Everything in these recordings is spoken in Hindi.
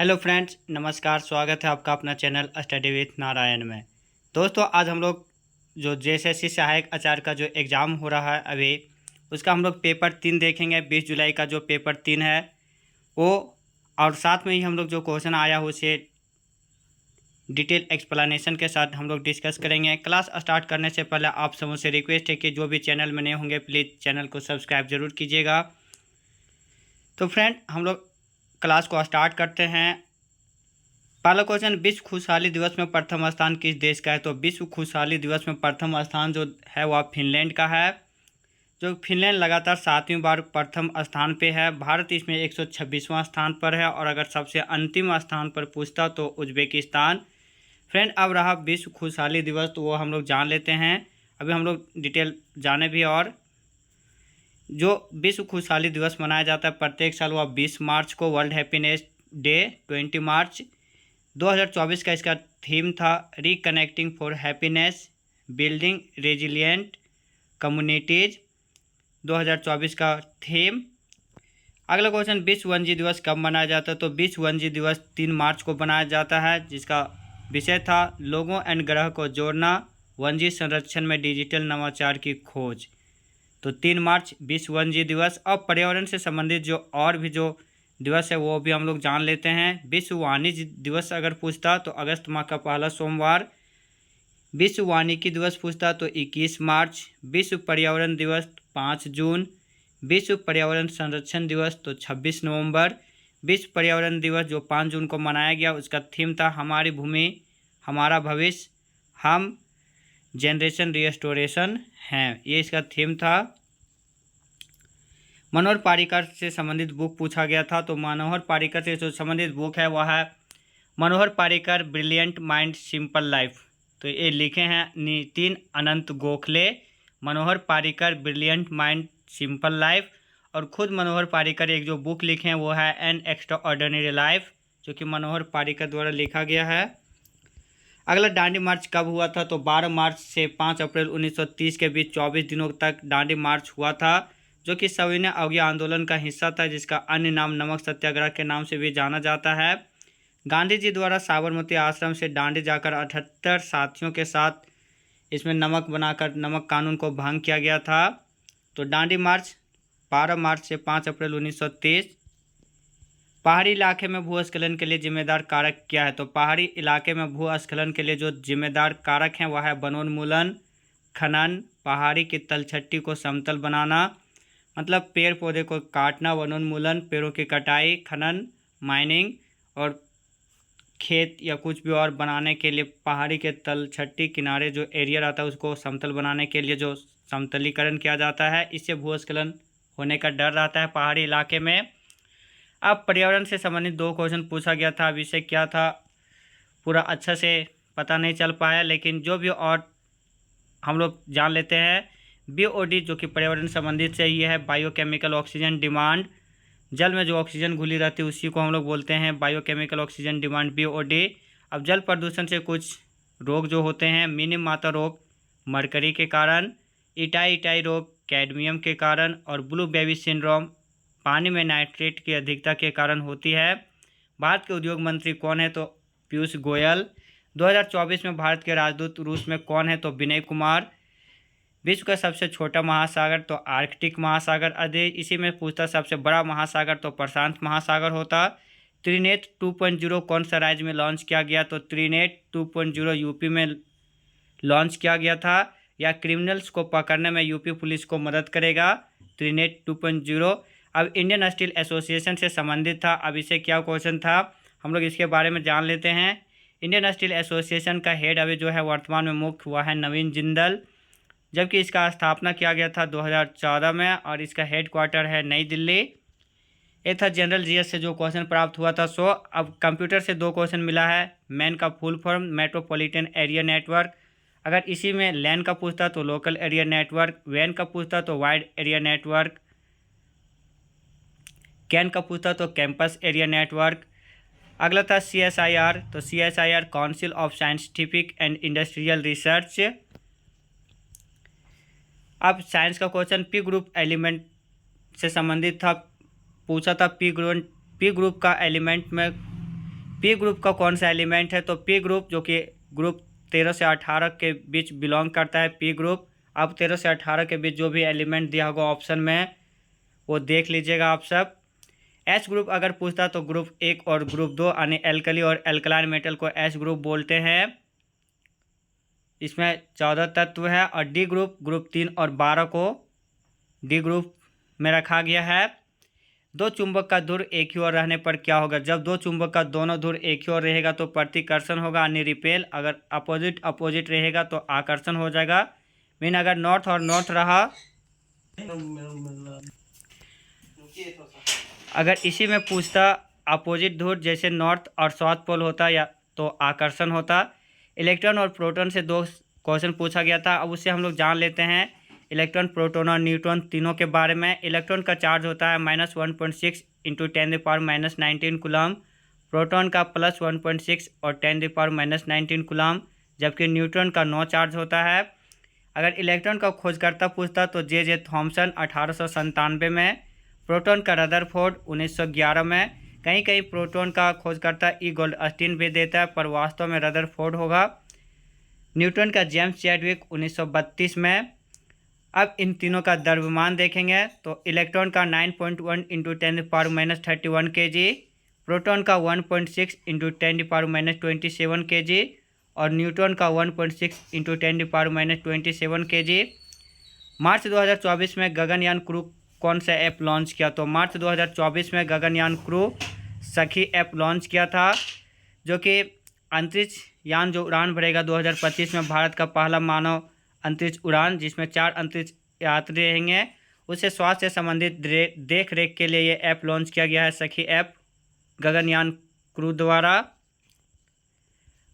हेलो फ्रेंड्स, नमस्कार। स्वागत है आपका अपना चैनल स्टडी विथ नारायण में। दोस्तों, आज हम लोग जो जेएसएससी सहायक आचार्य का जो एग्ज़ाम हो रहा है अभी, उसका हम लोग पेपर 3 देखेंगे। 20 जुलाई का जो पेपर 3 है वो, और साथ में ही हम लोग जो क्वेश्चन आया हो उसे डिटेल एक्सप्लेनेशन के साथ हम लोग डिस्कस करेंगे। क्लास स्टार्ट करने से पहले आप सबों से रिक्वेस्ट है कि जो भी चैनल में नए होंगे प्लीज़ चैनल को सब्सक्राइब जरूर कीजिएगा। तो फ्रेंड, हम लोग क्लास को स्टार्ट करते हैं। पहला क्वेश्चन, विश्व खुशहाली दिवस में प्रथम स्थान किस देश का है? तो विश्व खुशहाली दिवस में प्रथम स्थान जो है वह फिनलैंड का है। जो फिनलैंड लगातार 7वीं बार प्रथम स्थान पे है। भारत इसमें 126वां स्थान पर है। और अगर सबसे अंतिम स्थान पर पूछता तो उज्बेकिस्तान। फ्रेंड, अब रहा विश्व खुशहाली दिवस, तो वो हम लोग जान लेते हैं। अभी हम लोग डिटेल जाने भी। और जो विश्व खुशहाली दिवस मनाया जाता है प्रत्येक साल, वह 20 मार्च को वर्ल्ड हैप्पीनेस डे 20 मार्च 2024 का इसका थीम था reconnecting for happiness building resilient communities. 2024 का थीम। अगला क्वेश्चन, विश्व वन्यजीव दिवस कब मनाया जाता है? तो विश्व वन्यजीव दिवस 3 मार्च को मनाया जाता है, जिसका विषय था लोगों एंड ग्रह को जोड़ना, वन्यजीव संरक्षण में डिजिटल नवाचार की खोज। तो 3 मार्च विश्व वन्यजीव दिवस। अब पर्यावरण से संबंधित जो और भी जो दिवस है वो भी हम लोग जान लेते हैं। विश्व वानिकी दिवस अगर पूछता तो अगस्त माह का पहला सोमवार। विश्व वानिकी दिवस पूछता तो 21 मार्च। विश्व पर्यावरण दिवस 5 जून। विश्व पर्यावरण संरक्षण दिवस तो 26 नवंबर। विश्व पर्यावरण दिवस जो 5 जून को मनाया गया, उसका थीम था हमारी भूमि हमारा भविष्य, हम जनरेशन रिस्टोरेशन हैं, ये इसका थीम था। मनोहर पारिकर से संबंधित बुक पूछा गया था। तो मनोहर पारिकर से जो संबंधित बुक है वह है Manohar Parrikar brilliant mind simple life. तो ये लिखे हैं Nitin Anant Gokhale. Manohar Parrikar brilliant mind simple life. और खुद मनोहर पारिकर एक जो बुक लिखे हैं वो है एन एक्स्ट्रा ऑर्डिनरी लाइफ, जो कि मनोहर पारिकर द्वारा लिखा गया है। अगला, दांडी मार्च कब हुआ था? तो 12 मार्च से 5 अप्रैल 1930 के बीच 24 दिनों तक दांडी मार्च हुआ था, जो कि सविनय अवज्ञा आंदोलन का हिस्सा था, जिसका अन्य नाम नमक सत्याग्रह के नाम से भी जाना जाता है। गांधी जी द्वारा साबरमती आश्रम से दांडी जाकर 78 साथियों के साथ इसमें नमक बनाकर नमक कानून को भंग किया गया था। तो दांडी मार्च 12 मार्च से 5 अप्रैल 1930। पहाड़ी इलाके में भूस्खलन के लिए जिम्मेदार कारक क्या है? तो पहाड़ी इलाके में भूस्खलन के लिए जो जिम्मेदार कारक हैं वह है वनोन्मूलन, खनन, पहाड़ी की तलछट्टी को समतल बनाना, मतलब पेड़ पौधे को काटना, वनोन्मूलन, पेड़ों की कटाई, खनन, माइनिंग, और खेत या कुछ भी और बनाने के लिए पहाड़ी के तलछट्टी किनारे जो एरिया रहता है उसको समतल बनाने के लिए जो समतलीकरण किया जाता है, इससे भूस्खलन होने का डर रहता है पहाड़ी इलाके में। अब पर्यावरण से संबंधित 2 क्वेश्चन पूछा गया था। विषय क्या था पूरा अच्छा से पता नहीं चल पाया, लेकिन जो भी और हम लोग जान लेते हैं। बीओडी जो कि पर्यावरण संबंधित से ही है, बायोकेमिकल ऑक्सीजन डिमांड। जल में जो ऑक्सीजन घुली रहती है उसी को हम लोग बोलते हैं बायोकेमिकल ऑक्सीजन डिमांड, बीओडी। अब जल प्रदूषण से कुछ रोग जो होते हैं, मिनिम मात्रा रोग मरकरी के कारण, इटाई रोग कैडमियम के कारण, और ब्लू बेबी सिंड्रोम पानी में नाइट्रेट की अधिकता के कारण होती है। भारत के उद्योग मंत्री कौन है? तो पीयूष गोयल। 2024 में भारत के राजदूत रूस में कौन है? तो विनय कुमार। विश्व का सबसे छोटा महासागर तो आर्कटिक महासागर। अदे इसी में पूछता सबसे बड़ा महासागर तो प्रशांत महासागर होता। त्रिनेट 2.0 कौन सा राज्य में लॉन्च किया गया? तो त्रिनेट 2.0 यूपी में लॉन्च किया गया था। या क्रिमिनल्स को पकड़ने में यूपी पुलिस को मदद करेगा त्रिनेट 2.0। अब इंडियन स्टील एसोसिएशन से संबंधित था। अब इसे क्या क्वेश्चन था हम लोग इसके बारे में जान लेते हैं। इंडियन स्टील एसोसिएशन का हेड अभी जो है वर्तमान में मुख्य हुआ है नवीन जिंदल, जबकि इसका स्थापना किया गया था 2014 में, और इसका हेड क्वार्टर है नई दिल्ली। ये था जनरल जीएस से जो क्वेश्चन प्राप्त हुआ था। सो अब कंप्यूटर से 2 क्वेश्चन मिला है। मैन का full form metropolitan area network. अगर इसी में लैन का पूछता तो लोकल एरिया नेटवर्क, वैन का पूछता तो वाइड एरिया नेटवर्क, कैन का पूछता तो कैंपस एरिया नेटवर्क। अगला था CSIR। तो CSIR council of scientific and industrial research. अब साइंस का क्वेश्चन पी ग्रुप एलिमेंट से संबंधित था, पूछा था पी ग्रुप का एलिमेंट में पी ग्रुप का कौन सा एलिमेंट है? तो पी ग्रुप जो कि ग्रुप 13 से 18 के बीच बिलोंग करता है, पी ग्रुप। अब 13 से 18 के बीच जो भी एलिमेंट दिया होगा ऑप्शन में वो देख लीजिएगा आप सब। एच ग्रुप अगर पूछता तो ग्रुप 1 और ग्रुप 2 यानी एल्कली और एल्कलाइन मेटल को एच ग्रुप बोलते हैं। इसमें 14 तत्व है। और डी ग्रुप ग्रुप 3 और 12 को डी ग्रुप में रखा गया है। दो चुंबक का ध्रुव एक ही ओर रहने पर क्या होगा? जब दो चुंबक का दोनों ध्रुव एक ही ओर रहेगा तो प्रतिकर्षण होगा यानी रिपेल। अगर अपोजिट अपोजिट रहेगा तो आकर्षण हो जाएगा। मीन अगर नॉर्थ और नॉर्थ रहा, अगर इसी में पूछता अपोजिट ध्रुव जैसे नॉर्थ और साउथ पोल होता या तो आकर्षण होता। इलेक्ट्रॉन और प्रोटॉन से दो क्वेश्चन पूछा गया था। अब उससे हम लोग जान लेते हैं इलेक्ट्रॉन, प्रोटॉन और न्यूट्रॉन तीनों के बारे में। इलेक्ट्रॉन का चार्ज होता है -1.6 × 10⁻⁻19 कूलम, प्रोटॉन का +1.6 और 10⁻⁻19 कूलम, जबकि न्यूट्रॉन का 9 चार्ज होता है। अगर इलेक्ट्रॉन का खोजकर्ता पूछता तो जे थॉमसन 1897 में, प्रोटॉन का रदरफोर्ड 1911 में। कहीं कहीं प्रोटॉन का खोजकर्ता ई गोल्डस्टीन भी देता है पर वास्तव में रदरफोर्ड होगा। न्यूट्रॉन का जेम्स चैडविक 1932 में। अब इन तीनों का द्रव्यमान देखेंगे तो इलेक्ट्रॉन का 9.1 × 10⁻31 kg, प्रोटॉन का 1.6 × 10⁻27 kg और न्यूट्रॉन का 1.6 × 10⁻27 kg। मार्च 2024 में गगनयान क्रू कौन सा ऐप लॉन्च किया? तो मार्च 2024 में गगनयान क्रू सखी ऐप लॉन्च किया था, जो कि अंतरिक्ष यान जो उड़ान भरेगा 2025 में, भारत का पहला मानव अंतरिक्ष उड़ान, जिसमें 4 अंतरिक्ष यात्री रहेंगे। उससे स्वास्थ्य से संबंधित देख रेख के लिए ये ऐप लॉन्च किया गया है, सखी ऐप, गगनयान क्रू द्वारा।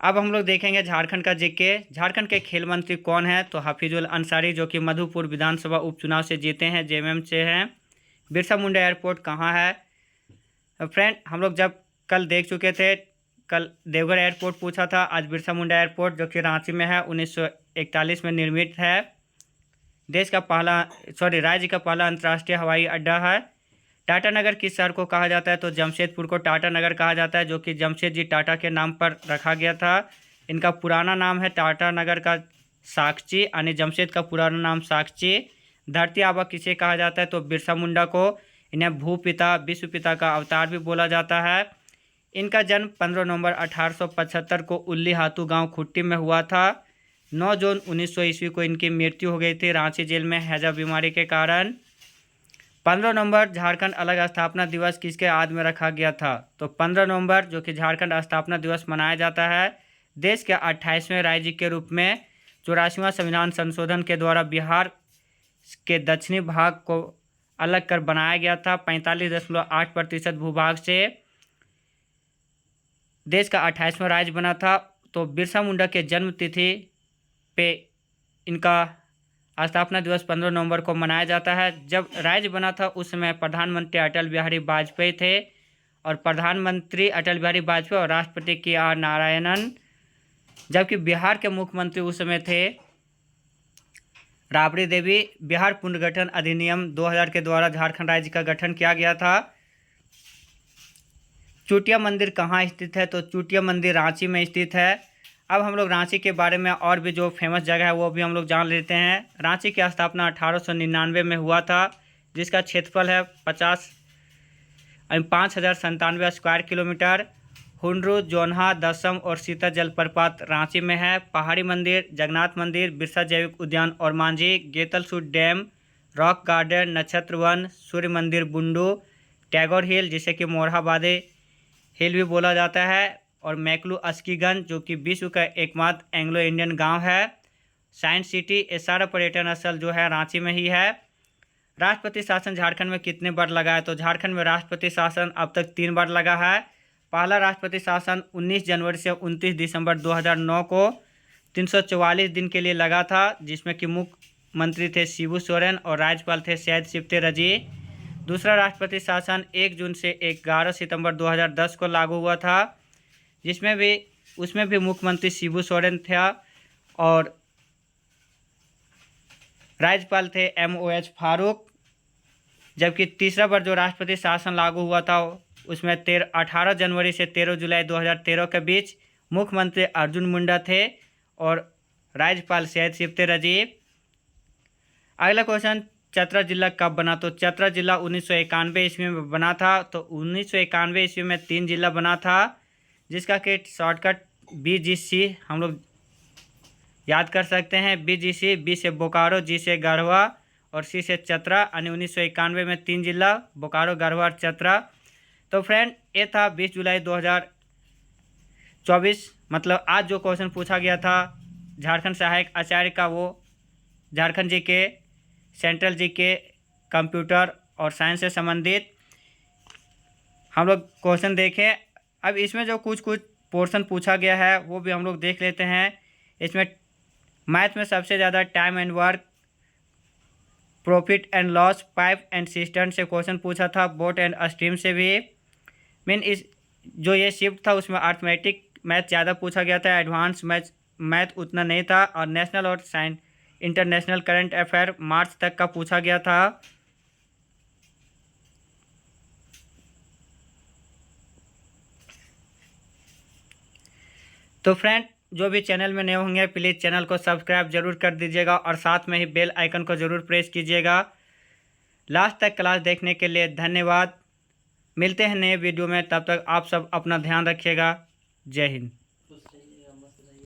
अब हम लोग देखेंगे झारखंड का जीके। झारखंड के खेल मंत्री कौन है? तो हफीजुल अंसारी, जो कि मधुपुर विधानसभा उपचुनाव से जीते हैं, जेएमएम से हैं। बिरसा मुंडा एयरपोर्ट कहाँ है? फ्रेंड, हम लोग जब कल देख चुके थे, कल देवघर एयरपोर्ट पूछा था, आज बिरसा मुंडा एयरपोर्ट जो कि रांची में है, 1941 में निर्मित है। राज्य का पहला अंतर्राष्ट्रीय हवाई अड्डा है। टाटा नगर किस शहर को कहा जाता है? तो जमशेदपुर को टाटा नगर कहा जाता है, जो कि जमशेद जी टाटा के नाम पर रखा गया था। इनका पुराना नाम है टाटा नगर का साक्षी, यानी जमशेद का पुराना नाम साक्षी। धरती आबा किसे कहा जाता है? तो बिरसा मुंडा को। इन्हें भूपिता, विश्व पिता का अवतार भी बोला जाता है। इनका जन्म 15 नवंबर 1875 को उल्ली हाथू गांव खुट्टी में हुआ था। 9 जून 1900 ईस्वी को इनकी मृत्यु हो गई थी रांची जेल में हैजा बीमारी के कारण। 15 नवंबर झारखंड अलग स्थापना दिवस किसके याद में रखा गया था? तो 15 नवंबर जो कि झारखंड स्थापना दिवस मनाया जाता है, देश के 28वें राज्य के रूप में 84वां संविधान संशोधन के द्वारा बिहार के दक्षिणी भाग को अलग कर बनाया गया था। 45.8% भूभाग से देश का 28वां राज्य बना था। तो बिरसा मुंडा के जन्म तिथि पे इनका स्थापना दिवस 15 नवंबर को मनाया जाता है। जब राज्य बना था उस समय प्रधानमंत्री अटल बिहारी वाजपेयी थे, और प्रधानमंत्री अटल बिहारी वाजपेयी और राष्ट्रपति के आर नारायणन, जबकि बिहार के मुख्यमंत्री उस समय थे राबड़ी देवी। बिहार पुनर्गठन अधिनियम 2000 के द्वारा झारखंड राज्य का गठन किया गया था। चूटिया मंदिर कहाँ स्थित है? तो चूटिया मंदिर रांची में स्थित है। अब हम लोग रांची के बारे में और भी जो फेमस जगह है वो भी हम लोग जान लेते हैं। रांची की स्थापना 1899 में हुआ था, जिसका क्षेत्रफल है 5097 स्क्वायर किलोमीटर। हुंड्रू, जोन्हा, दसम और सीता जलप्रपात रांची में है। पहाड़ी मंदिर, जगन्नाथ मंदिर, बिरसा जैविक उद्यान और मांझी, गेतलसूट डैम, रॉक गार्डन, नक्षत्र वन, सूर्य मंदिर बुंडू, टैगोर हिल जिसे कि मोरहाबादी हिल भी बोला जाता है, और मैकलू अस्कीगंज जो कि विश्व का एकमात्र एंग्लो इंडियन गांव है। साइंस सिटी, ये सारा पर्यटन स्थल जो है रांची में ही है। राष्ट्रपति शासन झारखंड में कितने बार लगा है? तो झारखंड में राष्ट्रपति शासन अब तक 3 बार लगा है। पहला राष्ट्रपति शासन 19 जनवरी से 29 दिसंबर 2009 को 344 दिन के लिए लगा था, जिसमें कि मुख्यमंत्री थे शिबू सोरेन और राज्यपाल थे सैयद शिफ्ते रजी। दूसरा राष्ट्रपति शासन 1 जून से 11 सितंबर 2010 को लागू हुआ था, उसमें भी मुख्यमंत्री शिबू सोरेन था और राज्यपाल थे MOH फारूक। जबकि तीसरा बार जो राष्ट्रपति शासन लागू हुआ था उसमें 18 जनवरी से 13 जुलाई 2013 के बीच मुख्यमंत्री अर्जुन मुंडा थे और राज्यपाल सैयद सिफ्ते रजीब। अगला क्वेश्चन, चतरा जिला कब बना? तो चतरा जिला 1991 ईस्वी में बना था। तो 1991 ईस्वी में 3 जिला बना था, जिसका कि शॉर्टकट BGC हम लोग याद कर सकते हैं। BGC, B से बोकारो, G से गढ़वा और C से चतरा। यानी 1991 में 3 जिला, बोकारो, गढ़वा और चतरा। तो फ्रेंड, ये था 20 जुलाई 2024, मतलब आज जो क्वेश्चन पूछा गया था झारखंड सहायक आचार्य का, वो Jharkhand GK, central GK, computer और साइंस से संबंधित हम लोग क्वेश्चन देखें। अब इसमें जो कुछ पोर्शन पूछा गया है वो भी हम लोग देख लेते हैं। इसमें मैथ में सबसे ज़्यादा time and work, profit and loss, pipe and system से क्वेश्चन पूछा था। बोट एंड स्ट्रीम से भी मीन इस जो ये शिफ्ट था उसमें अर्थमेटिक मैथ ज़्यादा पूछा गया था, एडवांस मैथ उतना नहीं था। और नेशनल और इंटरनेशनल करंट अफेयर मार्च तक का पूछा गया था। तो फ्रेंड, जो भी चैनल में नए होंगे प्लीज़ चैनल को सब्सक्राइब जरूर कर दीजिएगा और साथ में ही बेल आइकन को ज़रूर प्रेस कीजिएगा। लास्ट तक क्लास देखने के लिए धन्यवाद। मिलते हैं नए वीडियो में, तब तक आप सब अपना ध्यान रखिएगा। जय हिंद।